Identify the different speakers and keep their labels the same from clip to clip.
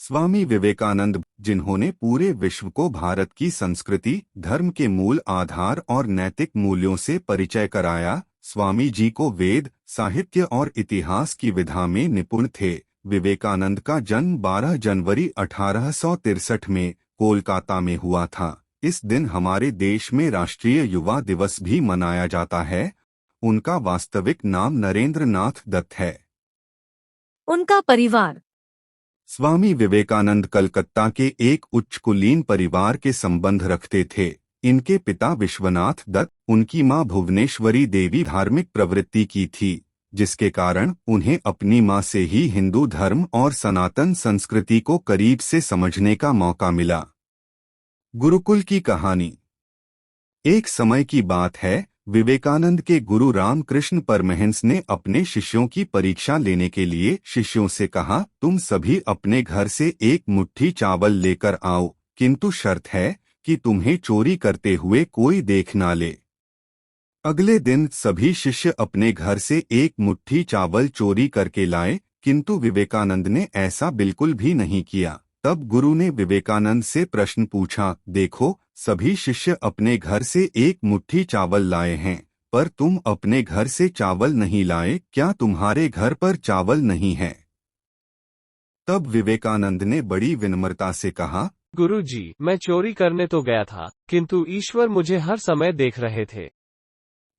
Speaker 1: स्वामी विवेकानंद, जिन्होंने पूरे विश्व को भारत की संस्कृति, धर्म के मूल आधार और नैतिक मूल्यों से परिचय कराया। स्वामी जी को वेद, साहित्य और इतिहास की विधा में निपुण थे। विवेकानंद का जन्म 12 जनवरी 1863 में कोलकाता में हुआ था। इस दिन हमारे देश में राष्ट्रीय युवा दिवस भी मनाया जाता है। उनका वास्तविक नाम नरेंद्र नाथ दत्त है।
Speaker 2: उनका परिवार।
Speaker 1: स्वामी विवेकानंद कलकत्ता के एक उच्च कुलीन परिवार के संबंध रखते थे। इनके पिता विश्वनाथ दत्त, उनकी मां भुवनेश्वरी देवी धार्मिक प्रवृत्ति की थी, जिसके कारण उन्हें अपनी मां से ही हिंदू धर्म और सनातन संस्कृति को करीब से समझने का मौका मिला। गुरुकुल की कहानी। एक समय की बात है, विवेकानंद के गुरु रामकृष्ण परमहंस ने अपने शिष्यों की परीक्षा लेने के लिए शिष्यों से कहा, तुम सभी अपने घर से एक मुट्ठी चावल लेकर आओ, किंतु शर्त है कि तुम्हें चोरी करते हुए कोई देख ना ले। अगले दिन सभी शिष्य अपने घर से एक मुट्ठी चावल चोरी करके लाए, किंतु विवेकानंद ने ऐसा बिल्कुल भी नहीं किया। तब गुरु ने विवेकानंद से प्रश्न पूछा, देखो, सभी शिष्य अपने घर से एक मुट्ठी चावल लाए हैं, पर तुम अपने घर से चावल नहीं लाए, क्या तुम्हारे घर पर चावल नहीं है? तब विवेकानंद ने बड़ी विनम्रता से कहा,
Speaker 3: गुरुजी, मैं चोरी करने तो गया था, किंतु ईश्वर मुझे हर समय देख रहे थे।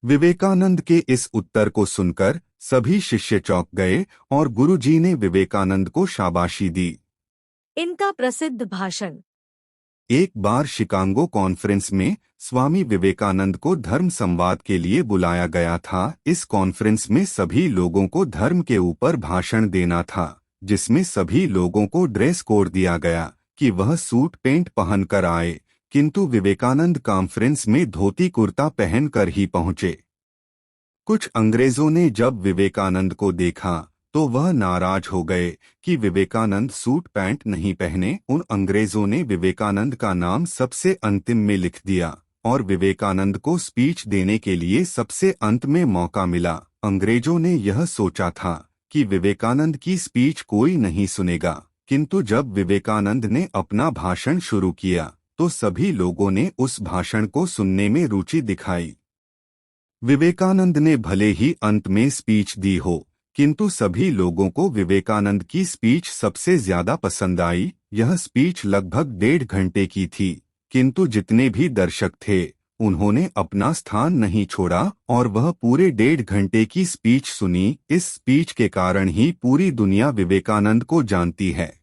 Speaker 1: विवेकानंद के इस उत्तर को सुनकर सभी शिष्य चौंक गए और गुरुजी ने विवेकानंद को शाबाशी दी।
Speaker 2: इनका प्रसिद्ध भाषण।
Speaker 1: एक बार शिकागो कॉन्फ्रेंस में स्वामी विवेकानंद को धर्म संवाद के लिए बुलाया गया था। इस कॉन्फ्रेंस में सभी लोगों को धर्म के ऊपर भाषण देना था, जिसमें सभी लोगों को ड्रेस कोड दिया गया कि वह सूट पेंट पहनकर आए, किंतु विवेकानंद कॉन्फ्रेंस में धोती कुर्ता पहनकर ही पहुंचे। कुछ अंग्रेजों ने जब विवेकानंद को देखा तो वह नाराज हो गए कि विवेकानंद सूट पैंट नहीं पहने। उन अंग्रेजों ने विवेकानंद का नाम सबसे अंतिम में लिख दिया और विवेकानंद को स्पीच देने के लिए सबसे अंत में मौका मिला। अंग्रेजों ने यह सोचा था कि विवेकानंद की स्पीच कोई नहीं सुनेगा, किंतु जब विवेकानंद ने अपना भाषण शुरू किया तो सभी लोगों ने उस भाषण को सुनने में रुचि दिखाई। विवेकानंद ने भले ही अंत में स्पीच दी हो, किंतु सभी लोगों को विवेकानंद की स्पीच सबसे ज्यादा पसंद आई। यह स्पीच लगभग 1.5 घंटे की थी, किंतु जितने भी दर्शक थे उन्होंने अपना स्थान नहीं छोड़ा और वह पूरे 1.5 घंटे की स्पीच सुनी। इस स्पीच के कारण ही पूरी दुनिया विवेकानंद को जानती है।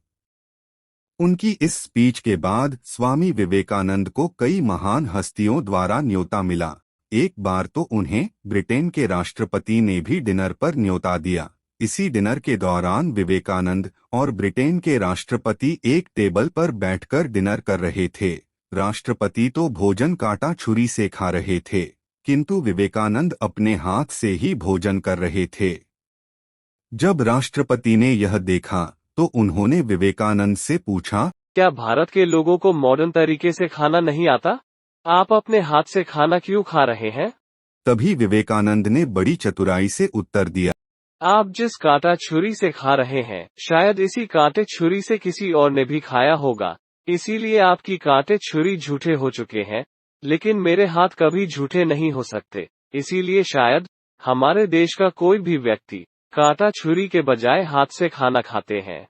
Speaker 1: उनकी इस स्पीच के बाद स्वामी विवेकानंद को कई महान हस्तियों द्वारा न्योता मिला। एक बार तो उन्हें ब्रिटेन के राष्ट्रपति ने भी डिनर पर न्योता दिया। इसी डिनर के दौरान विवेकानंद और ब्रिटेन के राष्ट्रपति एक टेबल पर बैठकर डिनर कर रहे थे। राष्ट्रपति तो भोजन काटा छुरी से खा रहे थे, किंतु विवेकानंद अपने हाथ से ही भोजन कर रहे थे। जब राष्ट्रपति ने यह देखा तो उन्होंने विवेकानंद से पूछा,
Speaker 3: क्या भारत के लोगों को मॉडर्न तरीके से खाना नहीं आता? आप अपने हाथ से खाना क्यों खा रहे हैं?
Speaker 1: तभी विवेकानंद ने बड़ी चतुराई से उत्तर दिया,
Speaker 3: आप जिस कांटा छुरी से खा रहे हैं, शायद इसी कांटे छुरी से किसी और ने भी खाया होगा, इसीलिए आपकी कांटे छुरी झूठे हो चुके हैं, लेकिन मेरे हाथ कभी झूठे नहीं हो सकते। इसीलिए शायद हमारे देश का कोई भी व्यक्ति कांटा छुरी के बजाय हाथ से खाना खाते हैं।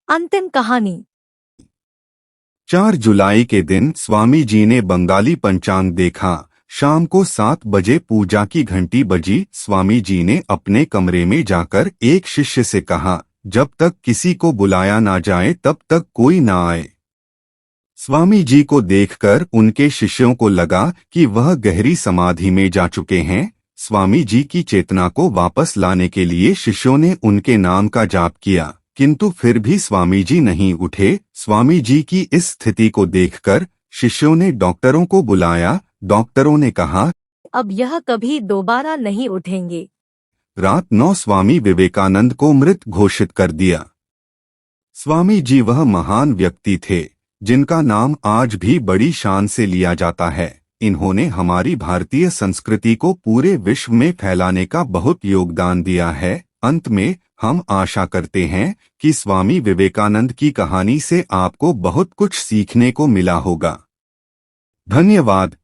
Speaker 2: अंतिम कहानी।
Speaker 1: 4 जुलाई के दिन स्वामी जी ने बंगाली पंचांग देखा। शाम को 7 बजे पूजा की घंटी बजी। स्वामी जी ने अपने कमरे में जाकर एक शिष्य से कहा, जब तक किसी को बुलाया ना जाए तब तक कोई ना आए। स्वामी जी को देखकर उनके शिष्यों को लगा कि वह गहरी समाधि में जा चुके हैं। स्वामी जी की चेतना को वापस लाने के लिए शिष्यों ने उनके नाम का जाप किया, किंतु फिर भी स्वामी जी नहीं उठे। स्वामी जी की इस स्थिति को देखकर शिष्यों ने डॉक्टरों को बुलाया। डॉक्टरों ने कहा,
Speaker 2: अब यह कभी दोबारा नहीं उठेंगे।
Speaker 1: रात 9 स्वामी विवेकानंद को मृत घोषित कर दिया। स्वामी जी वह महान व्यक्ति थे जिनका नाम आज भी बड़ी शान से लिया जाता है। इन्होंने हमारी भारतीय संस्कृति को पूरे विश्व में फैलाने का बहुत योगदान दिया है। अंत में हम आशा करते हैं कि स्वामी विवेकानंद की कहानी से आपको बहुत कुछ सीखने को मिला होगा। धन्यवाद।